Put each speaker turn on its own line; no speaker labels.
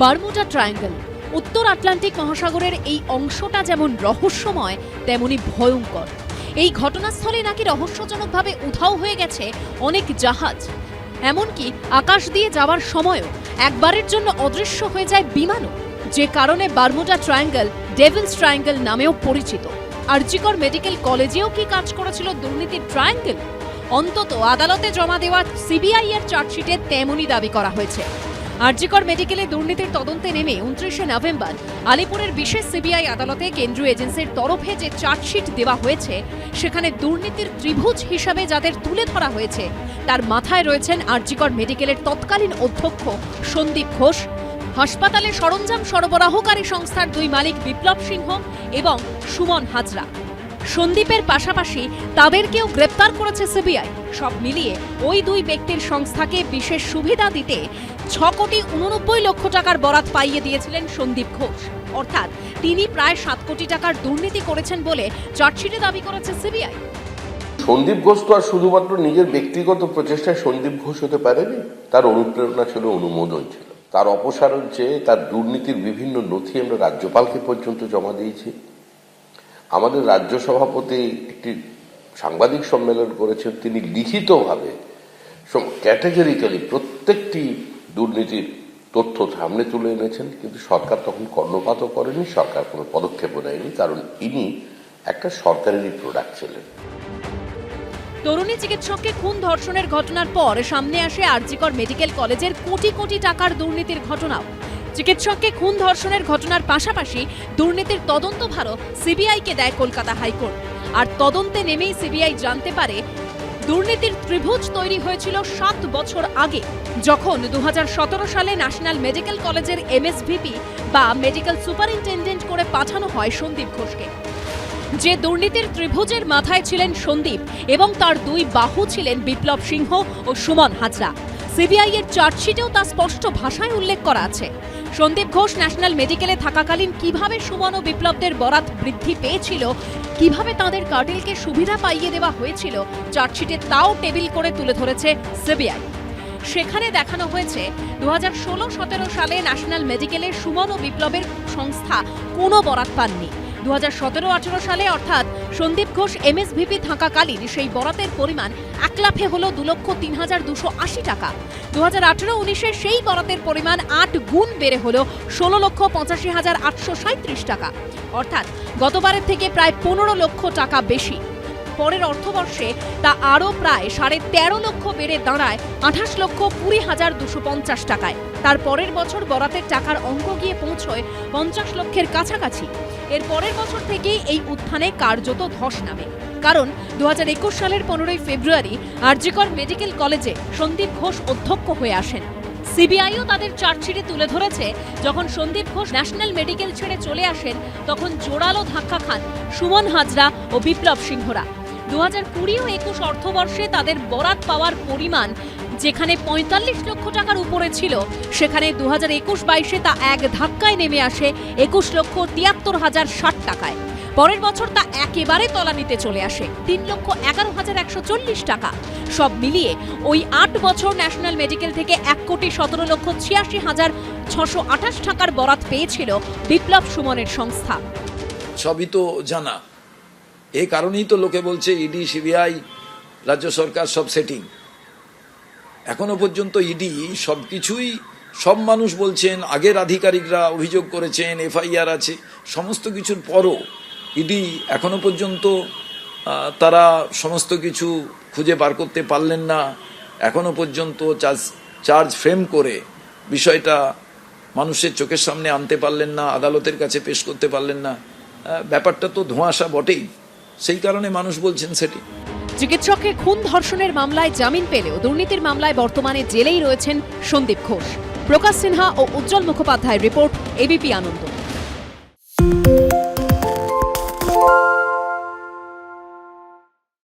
Bermuda triangle উত্তর Atlantic মহাসাগরের এই অংশটা যেমন রহস্যময় তেমনি ভয়ঙ্কর। এই ঘটনাস্থলে নাকি রহস্যজনকভাবে উধাও হয়ে গেছে অনেক জাহাজ, এমনকি আকাশ দিয়ে যাওয়ার সময়ও একবারের জন্য অদৃশ্য হয়ে যায় বিমানও, যে কারণে বারমুডা ট্রায়াঙ্গল ডেভিলস ট্রায়াঙ্গল নামেও পরিচিত। আরজিকর মেডিকেল কলেজেও কি কাজ করেছিল দুর্নীতির ট্রায়াঙ্গল? অন্তত আদালতে জমা দেওয়া সিবিআই এর চার্জশিটে তেমনই দাবি করা হয়েছে। আরজিকর মেডিকেলে দুর্নীতির তদন্তে নেমে 29শে নভেম্বর আলিপুরের বিশেষ সিবিআই আদালতে কেন্দ্রীয় এজেন্সির তরফে যে চার্জশিট দেওয়া হয়েছে, সেখানে দুর্নীতির ত্রিভুজ হিসাবে যাদের তুলে ধরা হয়েছে তার মাথায় রয়েছেন আরজিকর মেডিকেলের তৎকালীন অধ্যক্ষ সন্দীপ ঘোষ, হাসপাতালে সরঞ্জাম সরবরাহকারী সংস্থার দুই মালিক বিপ্লব সিংহ এবং সুমন হাজরা। সন্দীপের পাশাপাশি তাদেরকেও গ্রেপ্তার করেছে সিবিআই। সব মিলিয়ে ওই দুই ব্যক্তির সংস্থাকে বিশেষ সুবিধা দিতে 6,89,00,000 টাকার বরাত পাইয়ে দিয়েছিলেন সন্দীপ ঘোষ। অর্থাৎ তিনি প্রায় 7 কোটি টাকার দুর্নীতি করেছেন বলে চার্জশিটে দাবি করেছে সিবিআই।
সন্দীপ ঘোষ তো আর শুধুমাত্র নিজের ব্যক্তিগত প্রচেষ্টায় সন্দীপ ঘোষ হতে পারেনি, তার অনুপ্রেরণা ছিল, অনুমোদন ছিল। তার অপসারণ চেয়ে তার দুর্নীতির বিভিন্ন নথি আমরা রাজ্যপালকে পর্যন্ত জমা দিয়েছি। আমাদের রাজ্য সভাপতি একটি সাংবাদিক সম্মেলন করেছেন, তিনি লিখিতভাবে ক্যাটেগরিক্যালি প্রত্যেকটি দুর্নীতির তথ্য সামনে তুলে এনেছেন, কিন্তু সরকার তখন কর্ণপাতও করেনি, সরকার কোনো পদক্ষেপও নেয়নি, কারণ ইনি একটা সরকারেরই প্রোডাক্ট ছিলেন।
তরুণী চিকিৎসককে খুন ধর্ষণের ঘটনার পর সামনে আসে আরজিকর মেডিকেল কলেজের কোটি কোটি টাকার দুর্নীতির ঘটনাও। চিকিৎসককে খুন ধর্ষণের ঘটনার পাশাপাশি দুর্নীতির তদন্তভারও সিবিআইকে দেয় কলকাতা হাইকোর্ট। আর তদন্তে নেমেই সিবিআই জানতে পারে দুর্নীতির ত্রিভুজ তৈরি হয়েছিল 7 বছর আগে, যখন 2017 সালে ন্যাশনাল মেডিকেল কলেজের এমএসভিপি বা মেডিকেল সুপারিনটেন্ডেন্ট করে পাঠানো হয় সন্দীপ ঘোষকে। যে দুর্নীতির ত্রিভুজের মাথায় ছিলেন সন্দীপ এবং তার দুই বাহু ছিলেন বিপ্লব সিংহ ও সুমন হাজরা। সিবিআই এর চার্জশিটেও তা স্পষ্ট ভাষায় উল্লেখ করা আছে। সন্দীপ ঘোষ ন্যাশনাল মেডিকেলে থাকাকালীন কিভাবে সুমন ও বিপ্লবদের বরাত বৃদ্ধি পেয়েছিল, কিভাবে তাদের কার্টেলকে সুবিধা পাইয়ে দেওয়া হয়েছিল, চার্জশিটে তাও টেবিল করে তুলে ধরেছে সিবিআই। সেখানে দেখানো হয়েছে 2016-17 সালে ন্যাশনাল মেডিকেলের সুমন ও বিপ্লবের সংস্থা কোনো বরাত পাননি। 2017-18 সালে অর্থাৎ সন্দীপ ঘোষ এমএসভিপি থাকাকালীন সেই বরাতের পরিমাণ 1 লাফে হল 2,03,280 টাকা। 2018-19 সেই বরাতের পরিমাণ 8 গুণ বেড়ে হল 16,85,837 টাকা, অর্থাৎ গতবারের থেকে প্রায় 15 লক্ষ টাকা বেশি। পরের অর্থবর্ষে তা আরও প্রায় 13.5 লক্ষ বেড়ে দাঁড়ায় 28,20,250 টাকায়। তার পরের বছর বরাতের টাকার অঙ্ক গিয়ে পৌঁছয় 50 লক্ষের কাছাকাছি। এর পরের বছর থেকেই এই উত্থানে কার্যত ধস নামে, কারণ 2021 সালের 15 ফেব্রুয়ারি আরজিকর মেডিকেল কলেজে সন্দীপ ঘোষ অধ্যক্ষ হয়ে আসেন। সিবিআইও তাদের চার্জশিটে তুলে ধরেছে, যখন সন্দীপ ঘোষ ন্যাশনাল মেডিকেল ছেড়ে চলে আসেন তখন জোরালো ধাক্কা খান সুমন হাজরা ও বিপ্লব সিংহরা। 2020-21 অর্থবর্ষে তাদের বরাত পাওয়ার পরিমাণ যেখানে 45 লক্ষ টাকার উপরে ছিল, সেখানে 2021-22 তা এক ধাক্কায় নেমে আসে 21,73,060 টাকায়। পরের বছর তা একেবারে তলানিতে চলে আসে 3,11,140 টাকা। সব মিলিয়ে ওই 8 বছর ন্যাশনাল মেডিকেল থেকে 1,17,86,628 টাকার বরাত পেয়েছিল বিপ্লব সুমনের সংস্থা।
সবই তো জানা, এই কারণেই তো লোকে বলছে ইডি, সিবিআই, রাজ্য সরকার সব সেটিং। এখনো পর্যন্ত ইডি সবকিছুই, সব মানুষ বলছেন, আগের আধিকারিকরা অভিযোগ করেছেন, এফআইআর আছে, সমস্ত কিছুর পরও ইডি এখনো পর্যন্ত তারা সমস্ত কিছু খুঁজে বার করতে পারলেন না। এখনো পর্যন্ত চার্জ ফ্রেম করে বিষয়টা মানুষের চোখের সামনে আনতে পারলেন না, আদালতের কাছে পেশ করতে পারলেন না। ব্যাপারটা তো ধোঁয়াশা বটেই, সেই কারণে মানুষ বলছেন সেটি।
চিকিৎসককে খুন ধর্ষণের মামলায় জামিন পেলেও দুর্নীতির মামলায় বর্তমানে জেলেই রয়েছেন সন্দীপ ঘোষ। প্রকাশ সিনহা ও উজ্জ্বল মুখোপাধ্যায়ের রিপোর্ট, এবিপি আনন্দ।